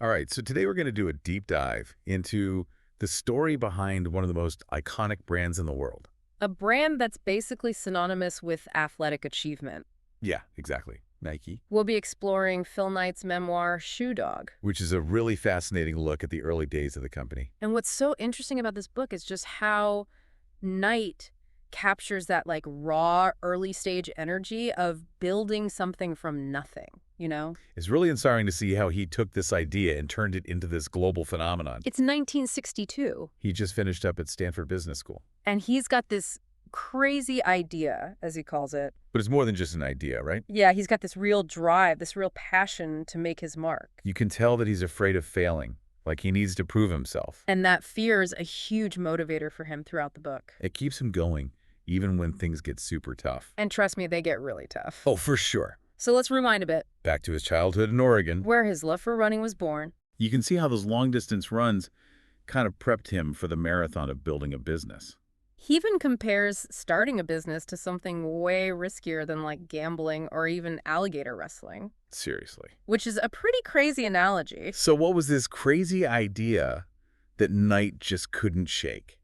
All right, so today we're going to do a deep dive into the story behind one of the most iconic brands in the world. A brand that's basically synonymous with athletic achievement. Yeah, exactly. Nike. We'll be exploring Phil Knight's memoir, Shoe Dog. Which is a really fascinating look at the early days of the company. And what's so interesting about this book is just how Knight captures that raw early stage energy of building something from nothing, you know? It's really inspiring to see how he took this idea and turned it into this global phenomenon. It's 1962. He just finished up at Stanford Business School. And he's got this crazy idea, as he calls it. But it's more than just an idea, right? Yeah, he's got this real drive, this real passion to make his mark. You can tell that he's afraid of failing, like he needs to prove himself. And that fear is a huge motivator for him throughout the book. It keeps him going, even when things get super tough. And trust me, they get really tough. Oh, for sure. So let's rewind a bit. Back to his childhood in Oregon. Where his love for running was born. You can see how those long-distance runs kind of prepped him for the marathon of building a business. He even compares starting a business to something way riskier than gambling or even alligator wrestling. Seriously. Which is a pretty crazy analogy. So what was this crazy idea that Knight just couldn't shake?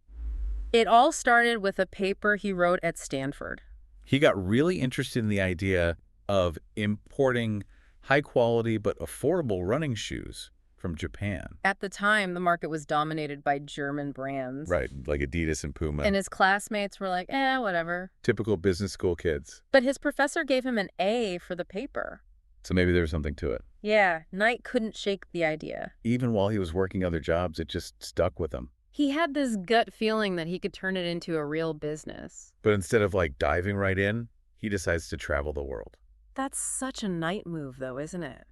It all started with a paper he wrote at Stanford. He got really interested in the idea of importing high-quality but affordable running shoes from Japan. At the time, the market was dominated by German brands. Right, like Adidas and Puma. And his classmates were like, whatever. Typical business school kids. But his professor gave him an A for the paper. So maybe there was something to it. Yeah, Knight couldn't shake the idea. Even while he was working other jobs, it just stuck with him. He had this gut feeling that he could turn it into a real business. But instead of diving right in, he decides to travel the world. That's such a Knight move, though, isn't it?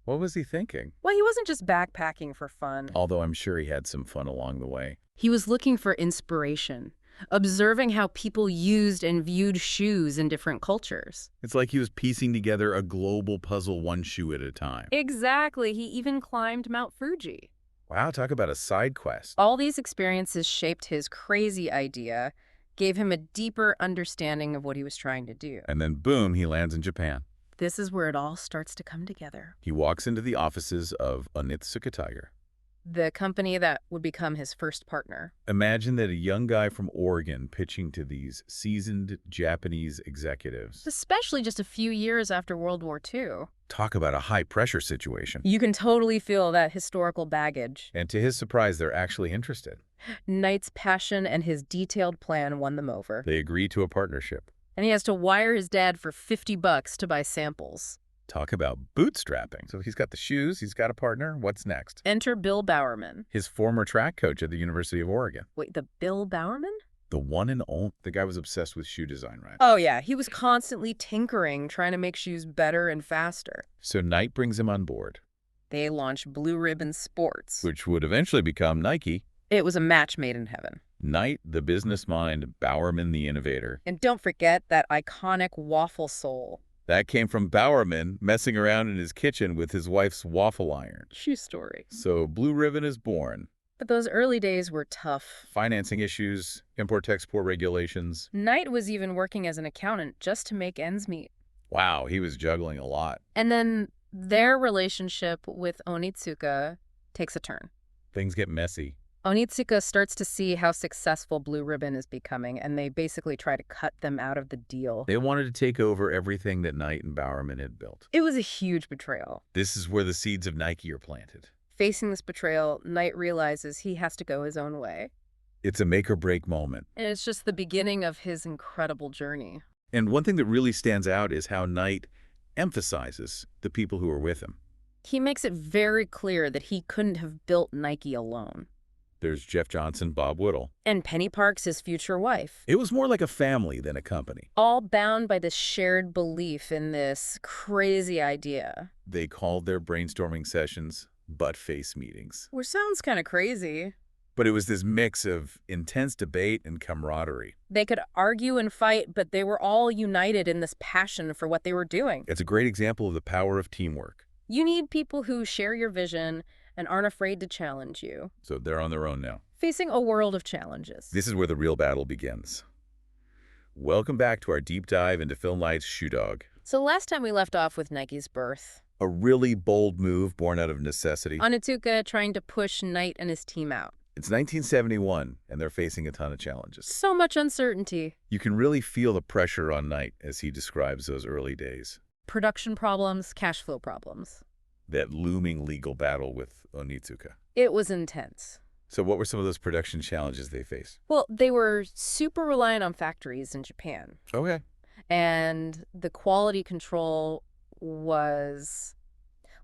What was he thinking? Well, he wasn't just backpacking for fun. Although I'm sure he had some fun along the way. He was looking for inspiration, observing how people used and viewed shoes in different cultures. It's like he was piecing together a global puzzle one shoe at a time. Exactly. He even climbed Mount Fuji. Wow, talk about a side quest. All these experiences shaped his crazy idea, gave him a deeper understanding of what he was trying to do. And then boom, he lands in Japan. This is where it all starts to come together. He walks into the offices of Onitsuka Tiger, the company that would become his first partner. Imagine that a young guy from Oregon pitching to these seasoned Japanese executives. Especially just a few years after World War II. Talk about a high-pressure situation. You can totally feel that historical baggage. And to his surprise, they're actually interested. Knight's passion and his detailed plan won them over. They agree to a partnership. And he has to wire his dad for $50 to buy samples. Talk about bootstrapping. So he's got the shoes, he's got a partner. What's next? Enter Bill Bowerman. His former track coach at the University of Oregon. Wait, the Bill Bowerman? The one and only. The guy was obsessed with shoe design, right? Oh, yeah. He was constantly tinkering, trying to make shoes better and faster. So Knight brings him on board. They launched Blue Ribbon Sports, which would eventually become Nike. It was a match made in heaven. Knight, the business mind, Bowerman, the innovator. And don't forget that iconic waffle sole. That came from Bowerman messing around in his kitchen with his wife's waffle iron. True story. So Blue Ribbon is born. But those early days were tough. Financing issues, import-export regulations. Knight was even working as an accountant just to make ends meet. Wow, he was juggling a lot. And then their relationship with Onitsuka takes a turn. Things get messy. Onitsuka starts to see how successful Blue Ribbon is becoming, and they basically try to cut them out of the deal. They wanted to take over everything that Knight and Bowerman had built. It was a huge betrayal. This is where the seeds of Nike are planted. Facing this betrayal, Knight realizes he has to go his own way. It's a make-or-break moment. And it's just the beginning of his incredible journey. And one thing that really stands out is how Knight emphasizes the people who are with him. He makes it very clear that he couldn't have built Nike alone. There's Jeff Johnson, Bob Whittle. And Penny Parks, his future wife. It was more like a family than a company. All bound by this shared belief in this crazy idea. They called their brainstorming sessions butt-face meetings. Which sounds kind of crazy. But it was this mix of intense debate and camaraderie. They could argue and fight, but they were all united in this passion for what they were doing. It's a great example of the power of teamwork. You need people who share your vision and aren't afraid to challenge you. So they're on their own now. Facing a world of challenges. This is where the real battle begins. Welcome back to our deep dive into Phil Knight's Shoe Dog. So last time we left off with Nike's birth. A really bold move born out of necessity. Onitsuka trying to push Knight and his team out. It's 1971, and they're facing a ton of challenges. So much uncertainty. You can really feel the pressure on Knight as he describes those early days. Production problems, cash flow problems. That looming legal battle with Onitsuka. It was intense. So what were some of those production challenges they faced? Well, they were super reliant on factories in Japan. Okay. And the quality control was,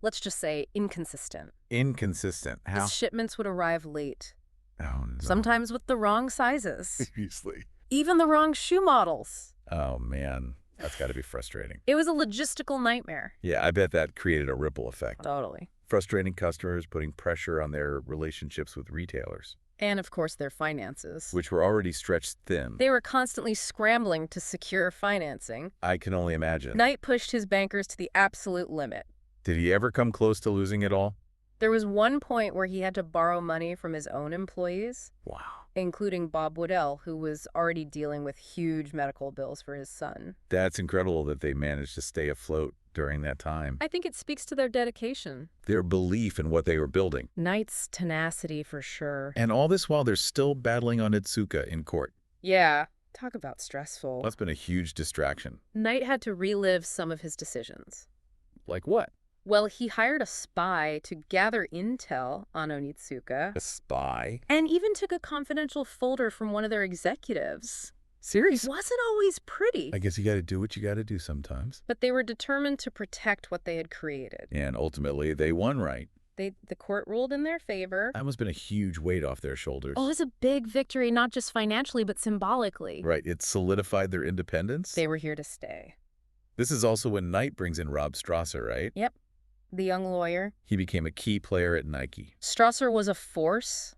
let's just say, inconsistent. Inconsistent. How? The shipments would arrive late. Oh, no. Sometimes with the wrong sizes. Seriously. Even the wrong shoe models. Oh, man. That's got to be frustrating. It was a logistical nightmare. Yeah, I bet that created a ripple effect. Totally. Frustrating customers, putting pressure on their relationships with retailers, And, of course, their finances. which were already stretched thin. They were constantly scrambling to secure financing. I can only imagine. Knight pushed his bankers to the absolute limit. Did he ever come close to losing it all? There was one point where he had to borrow money from his own employees, Wow. including Bob Woodell, who was already dealing with huge medical bills for his son. That's incredible that they managed to stay afloat during that time. I think it speaks to their dedication. Their belief in what they were building. Knight's tenacity, for sure. And all this while they're still battling Onitsuka in court. Yeah, talk about stressful. Well, that's been a huge distraction. Knight had to relive some of his decisions. Like what? Well, he hired a spy to gather intel on Onitsuka A spy? and even took a confidential folder from one of their executives. Serious? It wasn't always pretty, I guess you got to do what you got to do sometimes. but they were determined to protect what they had created. And ultimately, they won right. The court ruled in their favor. That must have been a huge weight off their shoulders. Oh, it was a big victory, not just financially, but symbolically. Right, it solidified their independence. They were here to stay. This is also when Knight brings in Rob Strasser, right? Yep. The young lawyer. He became a key player at Nike. Strasser was a force.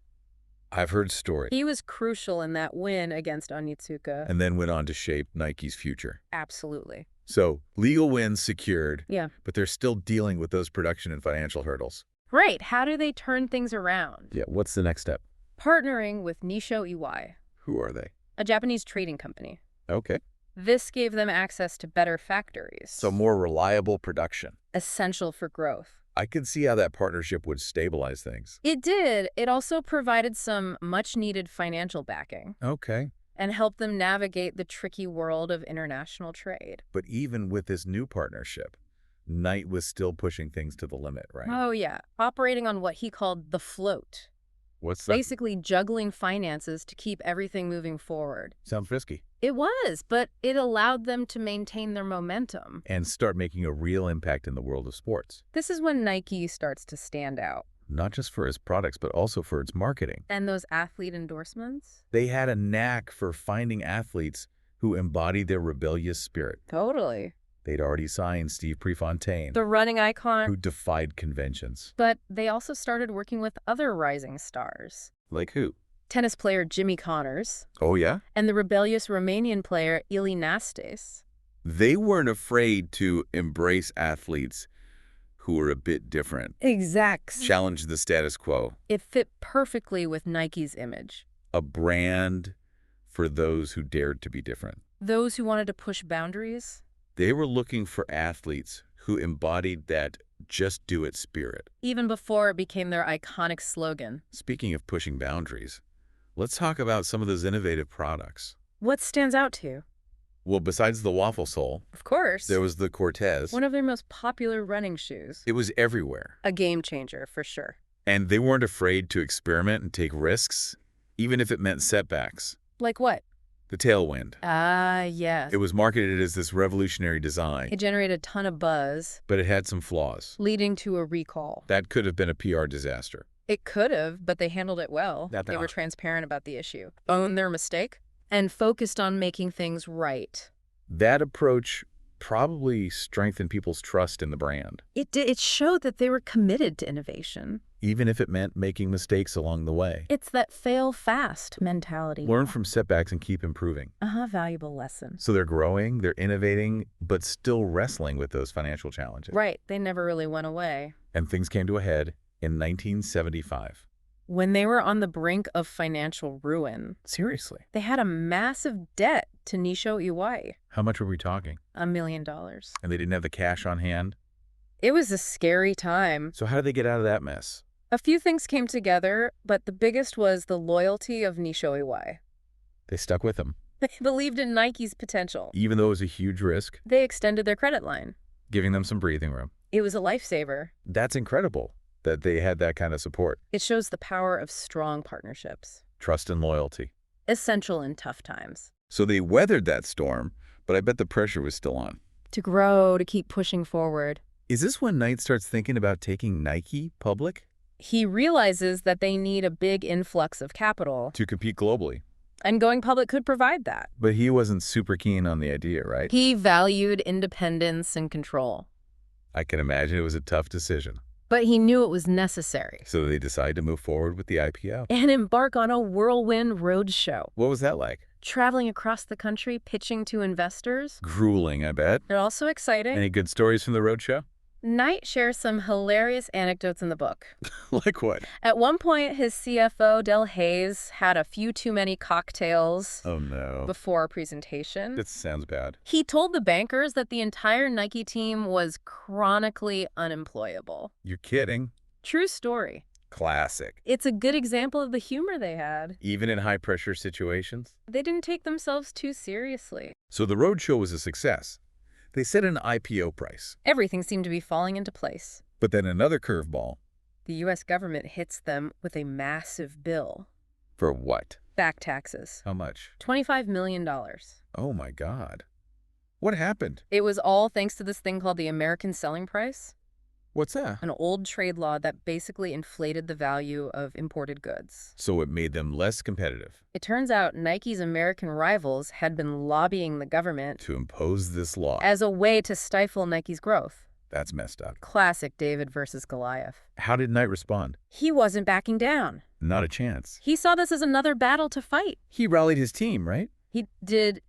I've heard stories. He was crucial in that win against Onitsuka. And then went on to shape Nike's future. Absolutely. So, legal wins secured, Yeah. but they're still dealing with those production and financial hurdles. Right. How do they turn things around? Yeah, what's the next step? Partnering with Nisho Iwai, Who are they? a Japanese trading company. Okay. This gave them access to better factories. So more reliable production. Essential for growth. I could see how that partnership would stabilize things. It did. It also provided some much-needed financial backing Okay. and helped them navigate the tricky world of international trade. But even with this new partnership, Knight was still pushing things to the limit, right? Oh, yeah. Operating on what he called the float. What's that? Basically juggling finances to keep everything moving forward. Sounds risky. It was, but it allowed them to maintain their momentum. And start making a real impact in the world of sports. This is when Nike starts to stand out. Not just for its products, but also for its marketing. And those athlete endorsements? They had a knack for finding athletes who embodied their rebellious spirit. Totally. They'd already signed Steve Prefontaine, The running icon. who defied conventions. But they also started working with other rising stars. Like who? Tennis player Jimmy Connors Oh, yeah? and the rebellious Romanian player Ili Nastis. They weren't afraid to embrace athletes who were a bit different, Exact. challenge the status quo. It fit perfectly with Nike's image. A brand for those who dared to be different. Those who wanted to push boundaries. They were looking for athletes who embodied that just do it spirit. Even before it became their iconic slogan. Speaking of pushing boundaries, let's talk about some of those innovative products. What stands out to you? Well, besides the waffle sole, Of course. there was the Cortez. One of their most popular running shoes. It was everywhere. A game changer, for sure. And they weren't afraid to experiment and take risks, even if it meant setbacks. Like what? The Tailwind. Yes. It was marketed as this revolutionary design, It generated a ton of buzz, but it had some flaws. leading to a recall. That could have been a PR disaster. It could have, but they handled it well. They were transparent about the issue, owned their mistake, and focused on making things right. That approach probably strengthened people's trust in the brand, It showed that they were committed to innovation. even if it meant making mistakes along the way. It's that fail fast mentality. Learn from setbacks and keep improving. Valuable lesson. So they're growing, they're innovating, but still wrestling with those financial challenges. Right. They never really went away. And things came to a head in 1975. When they were on the brink of financial ruin, Seriously. they had a massive debt to Nisho Iwai. How much were we talking? $1 million. And they didn't have the cash on hand? It was a scary time. So how did they get out of that mess? A few things came together, but the biggest was the loyalty of Nishoiwai. They stuck with him, They believed in Nike's potential. even though it was a huge risk, They extended their credit line. giving them some breathing room. It was a lifesaver. That's incredible that they had that kind of support, It shows the power of strong partnerships. trust and loyalty. Essential in tough times. So they weathered that storm, but I bet the pressure was still on. To grow, to keep pushing forward. Is this when Knight starts thinking about taking Nike public? He realizes that they need a big influx of capital, To compete globally. and going public could provide that. But he wasn't super keen on the idea, right? He valued independence and control, I can imagine it was a tough decision. but he knew it was necessary. So they decided to move forward with the IPO. And embark on a whirlwind roadshow, What was that like? traveling across the country, pitching to investors. Grueling, I bet. They're also exciting. Any good stories from the roadshow? Knight shares some hilarious anecdotes in the book. Like what? At one point, his CFO, Del Hayes, had a few too many cocktails Oh no. before a presentation. That sounds bad. He told the bankers that the entire Nike team was chronically unemployable. You're kidding. True story. Classic. It's a good example of the humor they had. Even in high-pressure situations? They didn't take themselves too seriously. So the roadshow was a success. They set an IPO price. Everything seemed to be falling into place. But then another curveball. The U.S. government hits them with a massive bill. For what? Back taxes. How much? $25 million. Oh my God. What happened? It was all thanks to this thing called the American selling price, What's that? an old trade law that basically inflated the value of imported goods. So it made them less competitive. It turns out Nike's American rivals had been lobbying the government To impose this law. as a way to stifle Nike's growth. That's messed up. Classic David versus Goliath. How did Knight respond? He wasn't backing down. Not a chance. He saw this as another battle to fight. He rallied his team, right? He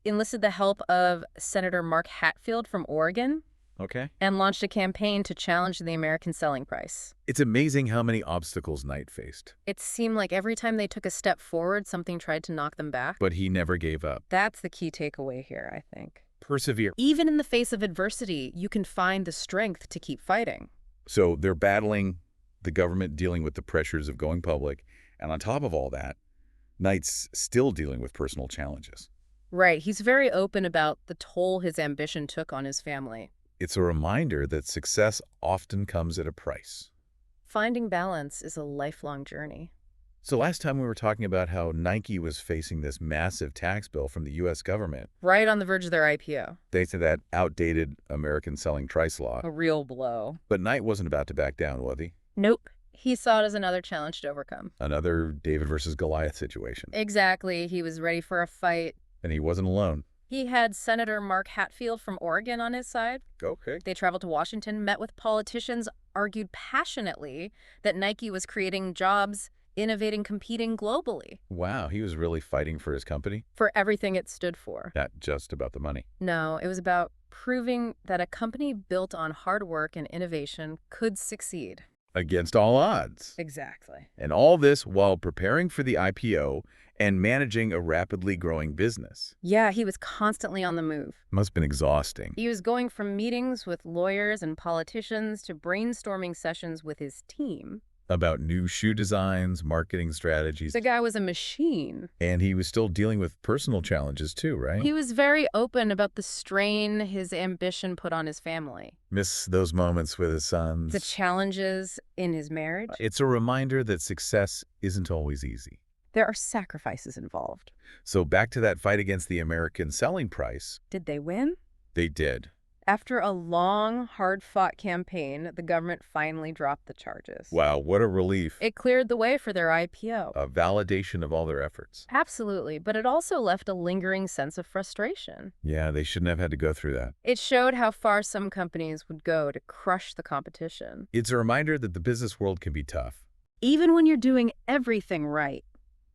enlisted the help of Senator Mark Hatfield from Oregon Okay. and launched a campaign to challenge the American selling price. It's amazing how many obstacles Knight faced. It seemed like every time they took a step forward, something tried to knock them back. But he never gave up. That's the key takeaway here, I think. Persevere. Even in the face of adversity, you can find the strength to keep fighting. So they're battling the government, dealing with the pressures of going public. And on top of all that, Knight's still dealing with personal challenges. Right. He's very open about the toll his ambition took on his family. It's a reminder that success often comes at a price. Finding balance is a lifelong journey. So last time we were talking about how Nike was facing this massive tax bill from the U.S. government, Right on the verge of their IPO. thanks to that outdated American selling price law. A real blow. But Knight wasn't about to back down, was he? Nope. He saw it as another challenge to overcome. Another David versus Goliath situation. Exactly. He was ready for a fight. And he wasn't alone. He had Senator Mark Hatfield from Oregon on his side. Okay. They traveled to Washington, met with politicians, argued passionately that Nike was creating jobs, innovating, competing globally Wow, he was really fighting for his company? for everything it stood for. Not just about the money. No, it was about proving that a company built on hard work and innovation could succeed. Against all odds. Exactly. And all this while preparing for the IPO and managing a rapidly growing business. Yeah, he was constantly on the move. Must have been exhausting. He was going from meetings with lawyers and politicians to brainstorming sessions with his team. About new shoe designs, marketing strategies. The guy was a machine. And he was still dealing with personal challenges too, right? He was very open about the strain his ambition put on his family, Miss those moments with his sons. the challenges in his marriage. It's a reminder that success isn't always easy. There are sacrifices involved. So back to that fight against the American selling price. Did they win? They did. After a long, hard-fought campaign, the government finally dropped the charges. Wow, what a relief. It cleared the way for their IPO. A validation of all their efforts. Absolutely, but it also left a lingering sense of frustration. Yeah, they shouldn't have had to go through that. It showed how far some companies would go to crush the competition. It's a reminder that the business world can be tough. Even when you're doing everything right.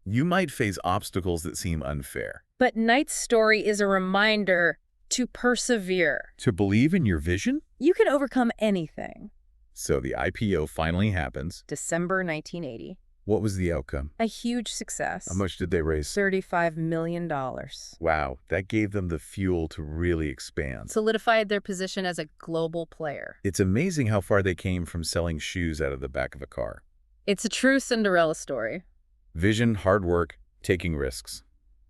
You might face obstacles that seem unfair. But Knight's story is a reminder to persevere. To believe in your vision? You can overcome anything. So the IPO finally happens. December 1980. What was the outcome? A huge success. How much did they raise? $35 million. Wow, that gave them the fuel to really expand. Solidified their position as a global player. It's amazing how far they came from selling shoes out of the back of a car. It's a true Cinderella story. Vision, hard work, taking risks.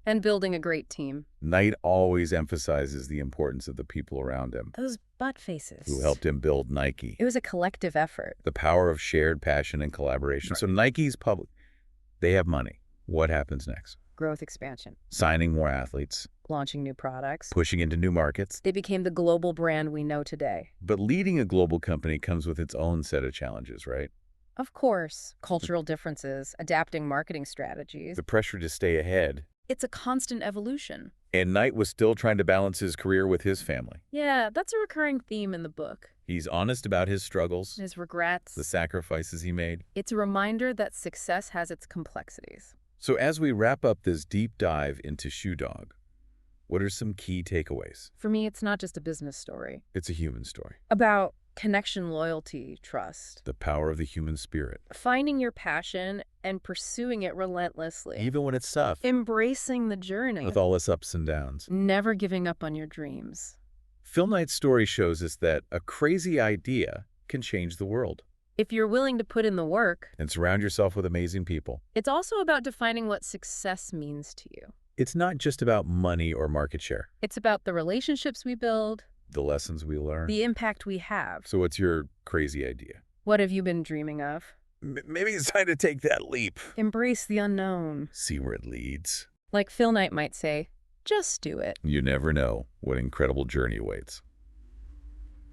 And building a great team. Knight always emphasizes the importance of the people around him Those butt faces. who helped him build Nike. It was a collective effort. The power of shared passion and collaboration. So Nike's public. They have money. What happens next? Growth expansion. Signing more athletes, Launching new products. pushing into new markets. They became the global brand we know today. But leading a global company comes with its own set of challenges, right? Of course, cultural differences, adapting marketing strategies. The pressure to stay ahead. It's a constant evolution. And Knight was still trying to balance his career with his family. Yeah, that's a recurring theme in the book. He's honest about his struggles, His regrets. the sacrifices he made. It's a reminder that success has its complexities. So as we wrap up this deep dive into Shoe Dog, what are some key takeaways? For me, it's not just a business story. It's a human story. About connection, loyalty, trust. The power of the human spirit. Finding your passion and pursuing it relentlessly. Even when it's tough, Embracing the journey. with all its ups and downs. Never giving up on your dreams. Phil Knight's story shows us that a crazy idea can change the world. If you're willing to put in the work. And surround yourself with amazing people. It's also about defining what success means to you. It's not just about money or market share. It's about the relationships we build, The lessons we learn. the impact we have. So what's your crazy idea? What have you been dreaming of? Maybe it's time to take that leap. Embrace the unknown. See where it leads. Like Phil Knight might say, just do it. You never know what incredible journey awaits.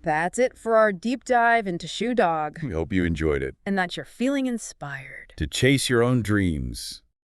That's it for our deep dive into Shoe Dog. We hope you enjoyed it. And that you're feeling inspired. To chase your own dreams